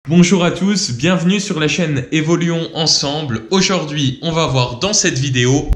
Bonjour à tous, bienvenue sur la chaîne Évoluons Ensemble. Aujourd'hui, on va voir dans cette vidéo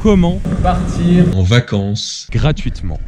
comment partir en vacances gratuitement.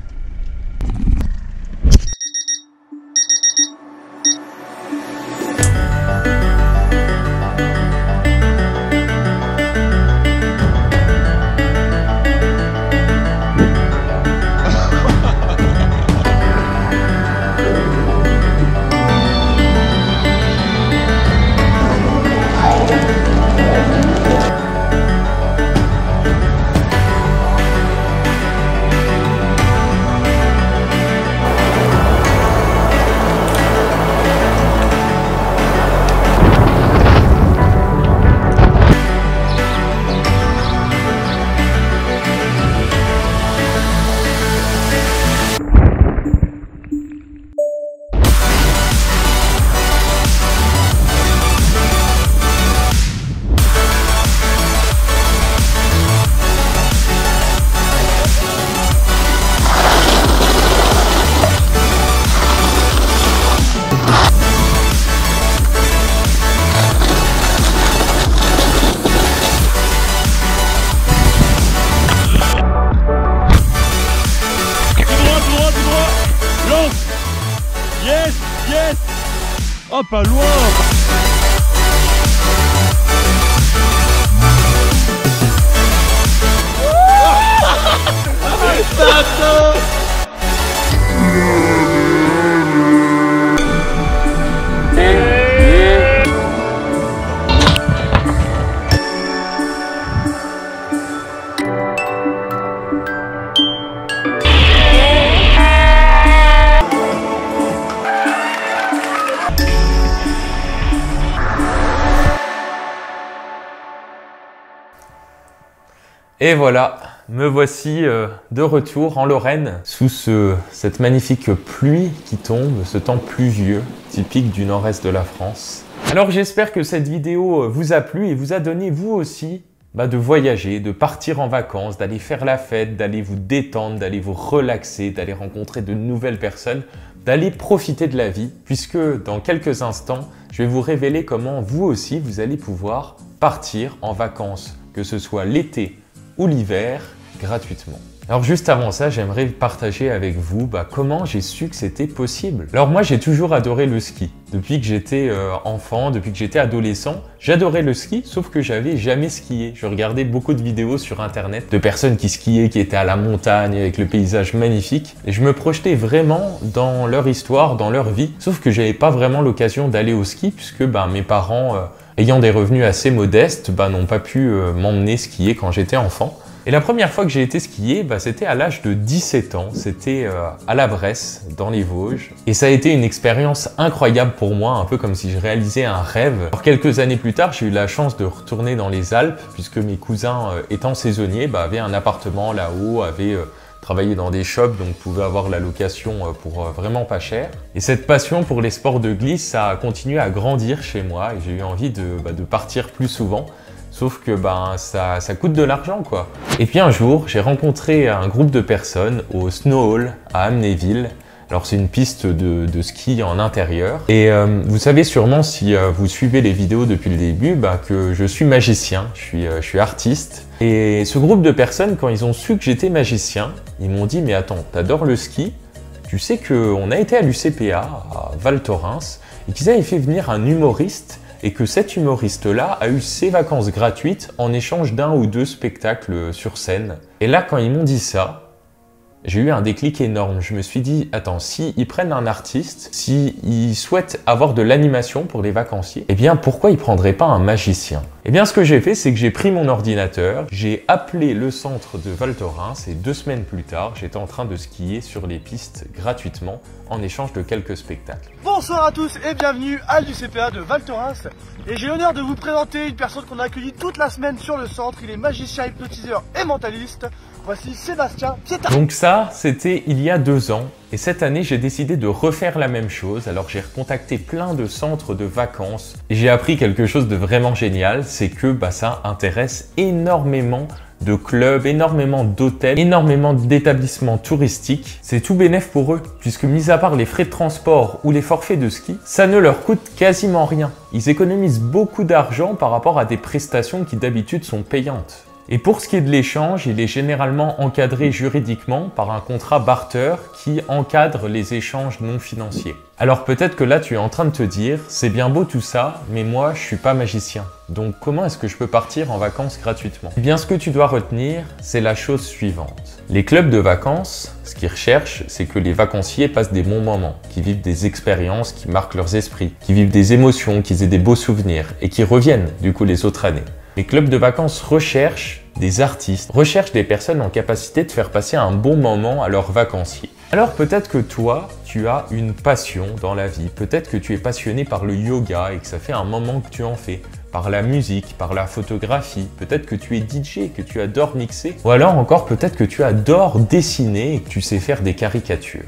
Yes, yes. Oh, pas loin. Et voilà, me voici de retour en Lorraine sous cette magnifique pluie qui tombe, ce temps pluvieux typique du nord-est de la France. Alors j'espère que cette vidéo vous a plu et vous a donné vous aussi de voyager, de partir en vacances, d'aller faire la fête, d'aller vous détendre, d'aller vous relaxer, d'aller rencontrer de nouvelles personnes, d'aller profiter de la vie, puisque dans quelques instants, je vais vous révéler comment vous aussi vous allez pouvoir partir en vacances, que ce soit l'été ou l'hiver, gratuitement. Alors juste avant ça, j'aimerais partager avec vous comment j'ai su que c'était possible. Alors moi, j'ai toujours adoré le ski. Depuis que j'étais enfant, depuis que j'étais adolescent, j'adorais le ski, sauf que j'avais jamais skié. Je regardais beaucoup de vidéos sur internet de personnes qui skiaient, qui étaient à la montagne avec le paysage magnifique. Et je me projetais vraiment dans leur histoire, dans leur vie. Sauf que j'avais pas vraiment l'occasion d'aller au ski puisque mes parents, ayant des revenus assez modestes, n'ont pas pu m'emmener skier quand j'étais enfant. Et la première fois que j'ai été skier, c'était à l'âge de 17 ans. C'était à la Bresse, dans les Vosges. Et ça a été une expérience incroyable pour moi, un peu comme si je réalisais un rêve. Alors, quelques années plus tard, j'ai eu la chance de retourner dans les Alpes, puisque mes cousins, étant saisonniers, avaient un appartement là-haut, avaient travaillé dans des shops, donc pouvaient avoir la location pour vraiment pas cher. Et cette passion pour les sports de glisse, ça a continué à grandir chez moi et j'ai eu envie de partir plus souvent. Sauf que ça coûte de l'argent quoi. Et puis un jour, j'ai rencontré un groupe de personnes au Snow Hall à Amnéville. Alors c'est une piste de ski en intérieur. Et vous savez sûrement si vous suivez les vidéos depuis le début que je suis magicien, je suis artiste. Et ce groupe de personnes, quand ils ont su que j'étais magicien, ils m'ont dit « Mais attends, t'adores le ski ? Tu sais qu'on a été à l'UCPA, à Val Thorens, et qu'ils avaient fait venir un humoriste et que cet humoriste-là a eu ses vacances gratuites en échange d'un ou deux spectacles sur scène. » Et là, quand ils m'ont dit ça, j'ai eu un déclic énorme. Je me suis dit, attends, s'ils prennent un artiste, s'ils souhaitent avoir de l'animation pour les vacanciers, eh bien, pourquoi ils prendraient pas un magicien? Eh bien, ce que j'ai fait, c'est que j'ai pris mon ordinateur, j'ai appelé le centre de Val Thorens et 2 semaines plus tard, j'étais en train de skier sur les pistes gratuitement en échange de quelques spectacles. Bonsoir à tous et bienvenue à l'UCPA de Val Thorens. Et j'ai l'honneur de vous présenter une personne qu'on a accueillie toute la semaine sur le centre. Il est magicien, hypnotiseur et mentaliste. Voici Sébastien Pietard. Donc ça, c'était il y a 2 ans. Et cette année, j'ai décidé de refaire la même chose. Alors j'ai recontacté plein de centres de vacances et j'ai appris quelque chose de vraiment génial, c'est que ça intéresse énormément de clubs, énormément d'hôtels, énormément d'établissements touristiques. C'est tout bénef pour eux, puisque mis à part les frais de transport ou les forfaits de ski, ça ne leur coûte quasiment rien. Ils économisent beaucoup d'argent par rapport à des prestations qui d'habitude sont payantes. Et pour ce qui est de l'échange, il est généralement encadré juridiquement par un contrat barter qui encadre les échanges non financiers. Alors peut-être que là tu es en train de te dire, c'est bien beau tout ça, mais moi je suis pas magicien. Donc comment est-ce que je peux partir en vacances gratuitement? Eh bien ce que tu dois retenir, c'est la chose suivante. Les clubs de vacances, ce qu'ils recherchent, c'est que les vacanciers passent des bons moments, qu'ils vivent des expériences qui marquent leurs esprits, qu'ils vivent des émotions, qu'ils aient des beaux souvenirs et qu'ils reviennent du coup les autres années. Les clubs de vacances recherchent des artistes, recherchent des personnes en capacité de faire passer un bon moment à leurs vacanciers. Alors peut-être que toi, tu as une passion dans la vie, peut-être que tu es passionné par le yoga et que ça fait un moment que tu en fais, par la musique, par la photographie, peut-être que tu es DJ, que tu adores mixer, ou alors encore peut-être que tu adores dessiner et que tu sais faire des caricatures.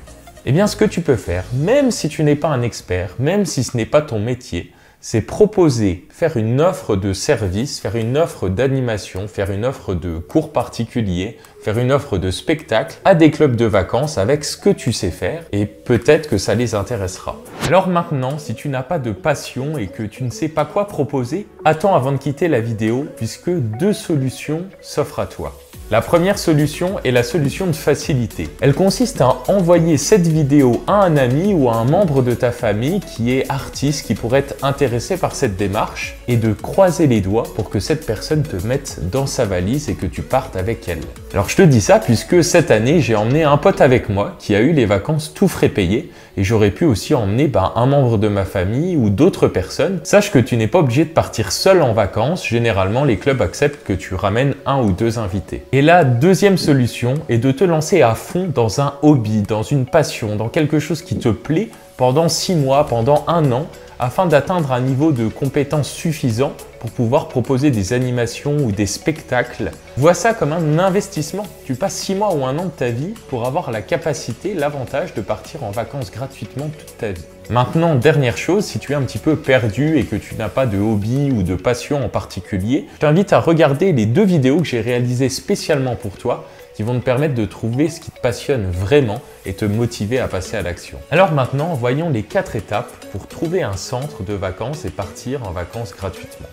Eh bien ce que tu peux faire, même si tu n'es pas un expert, même si ce n'est pas ton métier, c'est proposer, faire une offre de service, faire une offre d'animation, faire une offre de cours particuliers, faire une offre de spectacle à des clubs de vacances avec ce que tu sais faire et peut-être que ça les intéressera. Alors maintenant, si tu n'as pas de passion et que tu ne sais pas quoi proposer, attends avant de quitter la vidéo puisque deux solutions s'offrent à toi. La première solution est la solution de facilité. Elle consiste à envoyer cette vidéo à un ami ou à un membre de ta famille qui est artiste, qui pourrait être intéressé par cette démarche et de croiser les doigts pour que cette personne te mette dans sa valise et que tu partes avec elle. Alors je te dis ça puisque cette année, j'ai emmené un pote avec moi qui a eu les vacances tout frais payés et j'aurais pu aussi emmener un membre de ma famille ou d'autres personnes. Sache que tu n'es pas obligé de partir seul en vacances. Généralement, les clubs acceptent que tu ramènes un ou deux invités. Et la deuxième solution est de te lancer à fond dans un hobby, dans une passion, dans quelque chose qui te plaît pendant 6 mois, pendant 1 an, afin d'atteindre un niveau de compétence suffisant pour pouvoir proposer des animations ou des spectacles. Vois ça comme un investissement. Tu passes 6 mois ou 1 an de ta vie pour avoir la capacité, l'avantage de partir en vacances gratuitement toute ta vie. Maintenant, dernière chose, si tu es un petit peu perdu et que tu n'as pas de hobby ou de passion en particulier, je t'invite à regarder les 2 vidéos que j'ai réalisées spécialement pour toi qui vont te permettre de trouver ce qui te passionne vraiment et te motiver à passer à l'action. Alors maintenant, voyons les 4 étapes pour trouver un centre de vacances et partir en vacances gratuitement.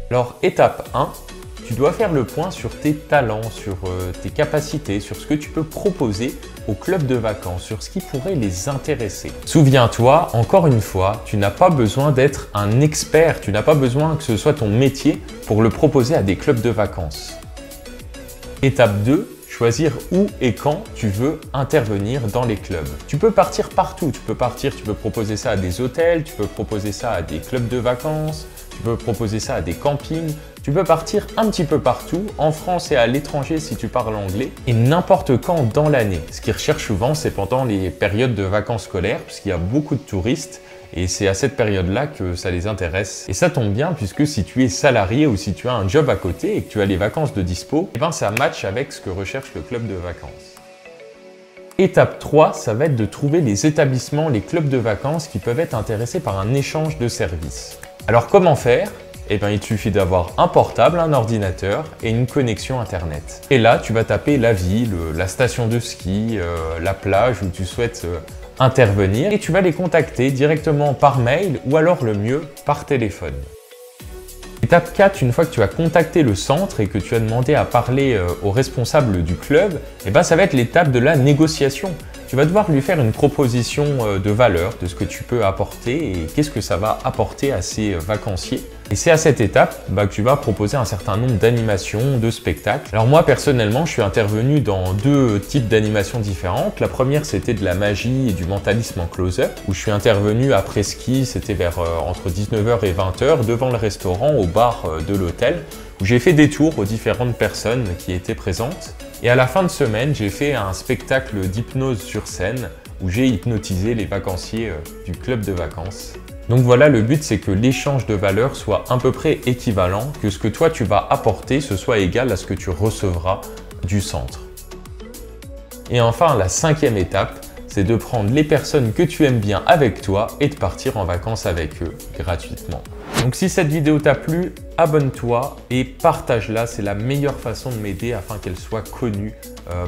Alors, étape 1, tu dois faire le point sur tes talents, sur tes capacités, sur ce que tu peux proposer au club de vacances, sur ce qui pourrait les intéresser. Souviens-toi, encore une fois, tu n'as pas besoin d'être un expert, tu n'as pas besoin que ce soit ton métier pour le proposer à des clubs de vacances. Étape 2, choisir où et quand tu veux intervenir dans les clubs. Tu peux partir partout, tu peux proposer ça à des hôtels, tu peux proposer ça à des clubs de vacances, tu peux proposer ça à des campings, tu peux partir un petit peu partout, en France et à l'étranger si tu parles anglais, et n'importe quand dans l'année. Ce qu'ils recherchent souvent, c'est pendant les périodes de vacances scolaires, puisqu'il y a beaucoup de touristes, et c'est à cette période-là que ça les intéresse. Et ça tombe bien puisque si tu es salarié ou si tu as un job à côté et que tu as les vacances de dispo, ça match avec ce que recherche le club de vacances. Étape 3, ça va être de trouver les établissements, les clubs de vacances qui peuvent être intéressés par un échange de services. Alors comment faire ? Il te suffit d'avoir un portable, un ordinateur et une connexion internet. Et là, tu vas taper la ville, la station de ski, la plage où tu souhaites intervenir et tu vas les contacter directement par mail ou alors le mieux par téléphone. Étape 4, une fois que tu as contacté le centre et que tu as demandé à parler au responsable du club, ça va être l'étape de la négociation. Tu vas devoir lui faire une proposition de valeur, de ce que tu peux apporter et qu'est-ce que ça va apporter à ces vacanciers. Et c'est à cette étape que tu vas proposer un certain nombre d'animations, de spectacles. Alors moi personnellement, je suis intervenu dans 2 types d'animations différentes. La première, c'était de la magie et du mentalisme en close-up, où je suis intervenu après ski, c'était vers entre 19h et 20h, devant le restaurant, au bar de l'hôtel, où j'ai fait des tours aux différentes personnes qui étaient présentes. Et à la fin de semaine, j'ai fait un spectacle d'hypnose sur scène, où j'ai hypnotisé les vacanciers du club de vacances. Donc voilà, le but c'est que l'échange de valeur soit à peu près équivalent, que ce que toi tu vas apporter, ce soit égal à ce que tu recevras du centre. Et enfin, la 5e étape, c'est de prendre les personnes que tu aimes bien avec toi et de partir en vacances avec eux gratuitement. Donc si cette vidéo t'a plu, abonne-toi et partage-la. C'est la meilleure façon de m'aider afin qu'elle soit connue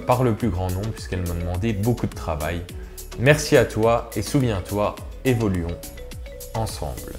par le plus grand nombre puisqu'elle m'a demandé beaucoup de travail. Merci à toi et souviens-toi, évoluons ensemble.